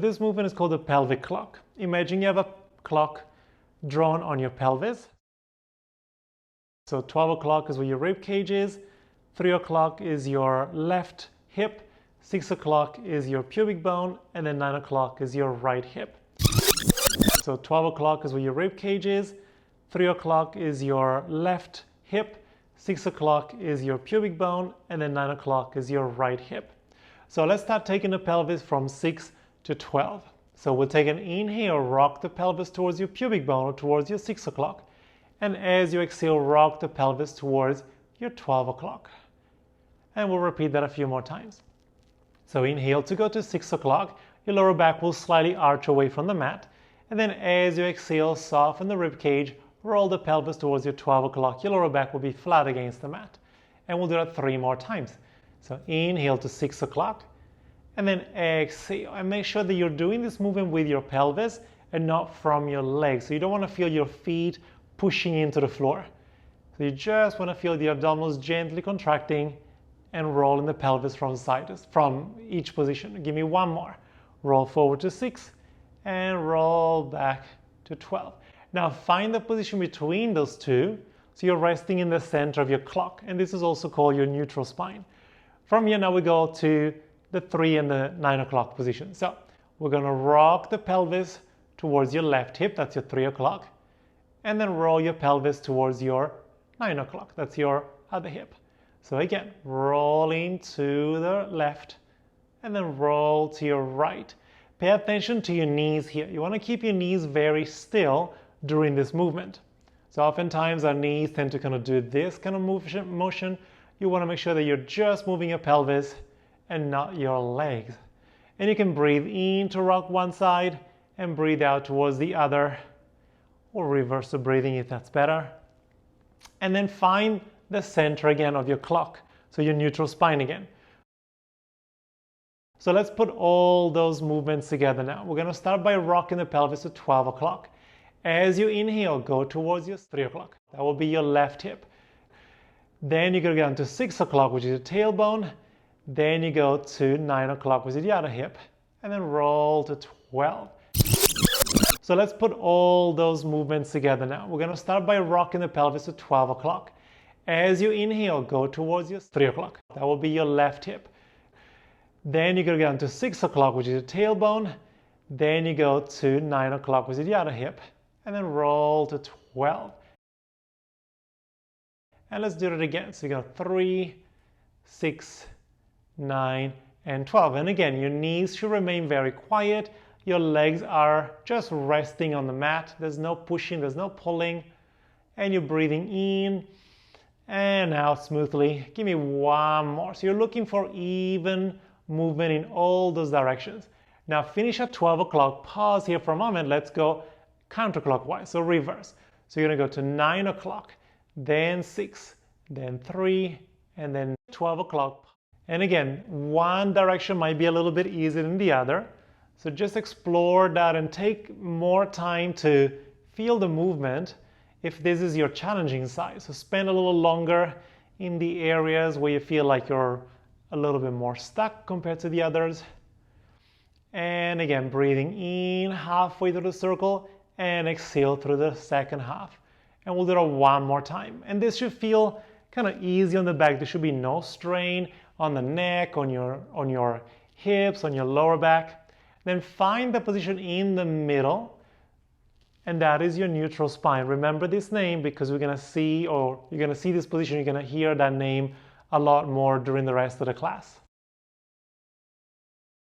This movement is called the pelvic clock. Imagine you have a clock drawn on your pelvis. So 12 o'clock is where your rib cage is, 3 o'clock is your left hip, 6 o'clock is your pubic bone, and then 9 o'clock is your right hip. So 12 o'clock is where your rib cage is, 3 o'clock is your left hip, 6 o'clock is your pubic bone, and then 9 o'clock is your right hip. So let's start taking the pelvis from 6 to 12. So we'll take an inhale, rock the pelvis towards your pubic bone or towards your 6 o'clock. And as you exhale, rock the pelvis towards your 12 o'clock. And we'll repeat that a few more times. So inhale to go to 6 o'clock, your lower back will slightly arch away from the mat. And then as you exhale, soften the rib cage, roll the pelvis towards your 12 o'clock. Your lower back will be flat against the mat. And we'll do that 3 more times. So inhale to 6 o'clock. And then exhale, and make sure that you're doing this movement with your pelvis and not from your legs. So you don't want to feel your feet pushing into the floor. So you just want to feel the abdominals gently contracting and rolling the pelvis from each position. Give me one more. Roll forward to 6 and roll back to 12. Now find the position between those two so you're resting in the center of your clock, and this is also called your neutral spine. From here now we go to the 3 and the 9 o'clock position. So we're going to rock the pelvis towards your left hip, that's your 3 o'clock, and then roll your pelvis towards your 9 o'clock, that's your other hip. So again, rolling to the left and then roll to your right. Pay attention to your knees here. You want to keep your knees very still during this movement. So oftentimes our knees tend to kind of do this kind of motion. You want to make sure that you're just moving your pelvis and not your legs. And you can breathe in to rock one side and breathe out towards the other, or reverse the breathing if that's better. And then find the center again of your clock, so your neutral spine again. So let's put all those movements together now. We're going to start by rocking the pelvis to 12 o'clock. As you inhale, go towards your 3 o'clock. That will be your left hip. Then you go down to 6 o'clock, which is your tailbone. Then you go to 9 o'clock, which is the other hip, and then roll to 12. So let's put all those movements together now. We're going to start by rocking the pelvis to 12 o'clock. As you inhale, go towards your 3 o'clock. That will be your left hip. Then you go down to 6 o'clock, which is your tailbone. Then you go to 9 o'clock, which is the other hip, and then roll to 12. And let's do it again. So you go 3, 6, 9, and 12. And again, your knees should remain very quiet. Your legs are just resting on the mat. There's no pushing, there's no pulling. And you're breathing in and out smoothly. Give me one more. So you're looking for even movement in all those directions. Now finish at 12 o'clock. Pause here for a moment. Let's go counterclockwise, so reverse. So you're going to go to 9 o'clock, then 6, then 3, and then 12 o'clock. And again, one direction might be a little bit easier than the other. So just explore that and take more time to feel the movement if this is your challenging side. So spend a little longer in the areas where you feel like you're a little bit more stuck compared to the others. And again, breathing in halfway through the circle and exhale through the second half. And we'll do it one more time. And this should feel kind of easy on the back. There should be no strain on the neck, on your hips, on your lower back. Then find the position in the middle, and that is your neutral spine. Remember this name because you're going to see this position, you're going to hear that name a lot more during the rest of the class.